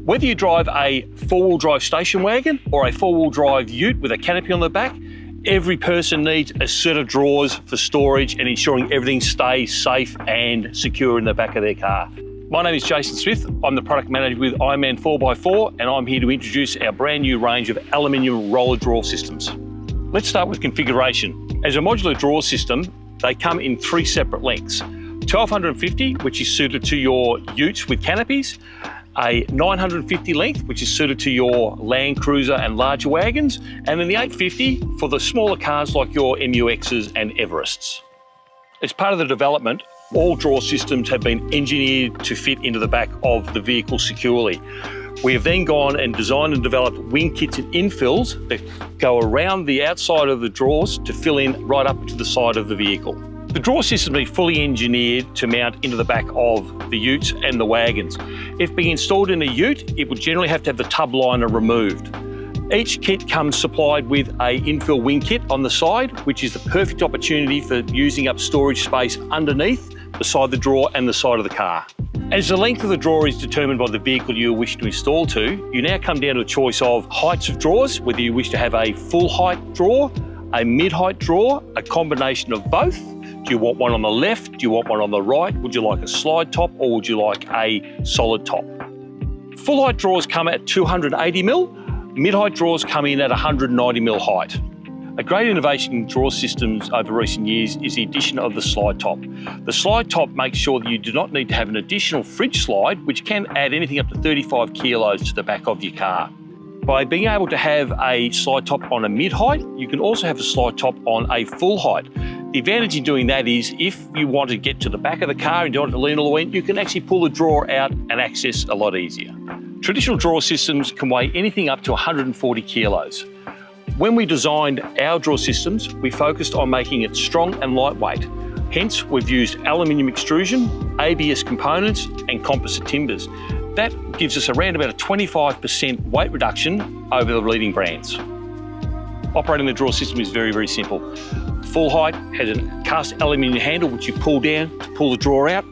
Whether you drive a four-wheel drive station wagon or a four-wheel drive ute with a canopy on the back, every person needs a set of drawers for storage and ensuring everything stays safe and secure in the back of their car. My name is Jason Smith. I'm the product manager with IRONMAN 4x4 and I'm here to introduce our brand new range of aluminium roller drawer systems. Let's start with configuration. As a modular drawer system, they come in three separate lengths. 1250, which is suited to your utes with canopies, a 950 length, which is suited to your Land Cruiser and larger wagons, and then the 850 for the smaller cars like your MUXs and Everests. As part of the development, all drawer systems have been engineered to fit into the back of the vehicle securely. We have then gone and designed and developed wing kits and infills that go around the outside of the drawers to fill in right up to the side of the vehicle. The drawer system is fully engineered to mount into the back of the utes and the wagons. If being installed in a ute, it would generally have to have the tub liner removed. Each kit comes supplied with a infill wing kit on the side, which is the perfect opportunity for using up storage space underneath, beside the drawer and the side of the car. As the length of the drawer is determined by the vehicle you wish to install to, you now come down to a choice of heights of drawers, whether you wish to have a full height drawer, a mid-height drawer, a combination of both. Do you want one on the left? Do you want one on the right? Would you like a slide top or would you like a solid top? Full height drawers come at 280mm, mid-height drawers come in at 190mm height. A great innovation in drawer systems over recent years is the addition of the slide top. The slide top makes sure that you do not need to have an additional fridge slide, which can add anything up to 35 kilos to the back of your car. By being able to have a slide top on a mid-height, you can also have a slide top on a full height. The advantage in doing that is if you want to get to the back of the car and don't want to lean all the way in, you can actually pull the drawer out and access a lot easier. Traditional drawer systems can weigh anything up to 140 kilos. When we designed our drawer systems, we focused on making it strong and lightweight. Hence, we've used aluminium extrusion, ABS components, and composite timbers. That gives us around about a 25% weight reduction over the leading brands. Operating the drawer system is very, very simple. Full height has a cast aluminium handle which you pull down to pull the drawer out.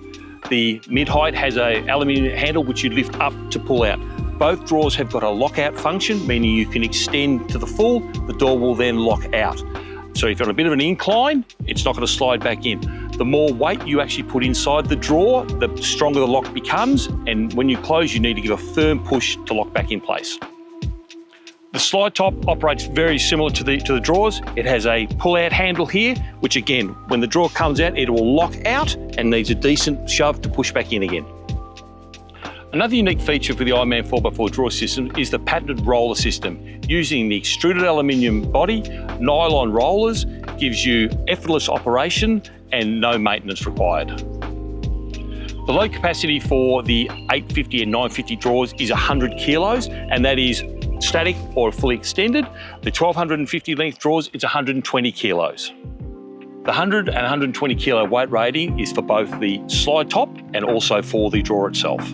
The mid-height has an aluminium handle which you lift up to pull out. Both drawers have got a lockout function, meaning you can extend to the full, the door will then lock out. So if you're on a bit of an incline, it's not going to slide back in. The more weight you actually put inside the drawer, the stronger the lock becomes, and when you close, you need to give a firm push to lock back in place. The slide top operates very similar to the drawers. It has a pull-out handle here, which again, when the drawer comes out, it will lock out and needs a decent shove to push back in again. Another unique feature for the IRONMAN 4x4 drawer system is the patented roller system. Using the extruded aluminium body, nylon rollers gives you effortless operation and no maintenance required. The load capacity for the 850 and 950 drawers is 100 kilos, and that is static or fully extended. The 1250 length drawers is 120 kilos. The 100 and 120 kilo weight rating is for both the slide top and also for the drawer itself.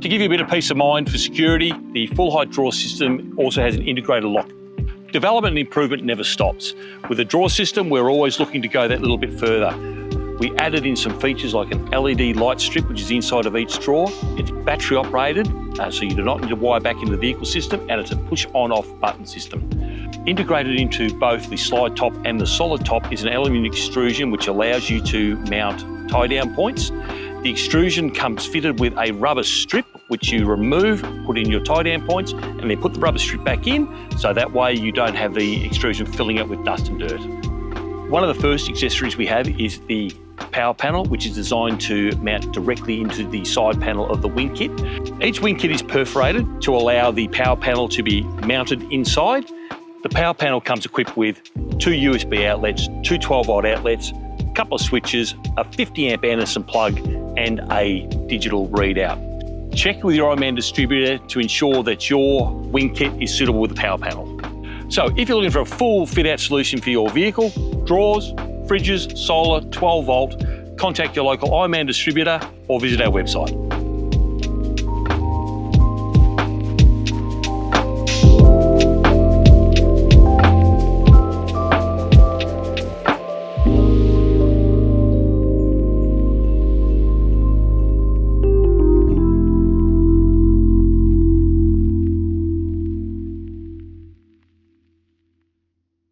To give you a bit of peace of mind for security, the full height drawer system also has an integrated lock. Development and improvement never stops. With a drawer system, we're always looking to go that little bit further. We added in some features like an LED light strip, which is inside of each drawer. It's battery operated, so you do not need to wire back into the vehicle system, and it's a push on off button system. Integrated into both the slide top and the solid top is an aluminium extrusion, which allows you to mount tie down points. The extrusion comes fitted with a rubber strip, which you remove, put in your tie down points, and then put the rubber strip back in, so that way you don't have the extrusion filling up with dust and dirt. One of the first accessories we have is the power panel, which is designed to mount directly into the side panel of the wing kit. Each wing kit is perforated to allow the power panel to be mounted inside. The power panel comes equipped with 2 USB outlets, 2 12-volt outlets, a couple of switches, a 50 amp Anderson plug, and a digital readout. Check with your IRONMAN distributor to ensure that your wing kit is suitable with the power panel. So if you're looking for a full fit-out solution for your vehicle, drawers, fridges, solar, 12-volt, contact your local IRONMAN distributor or visit our website.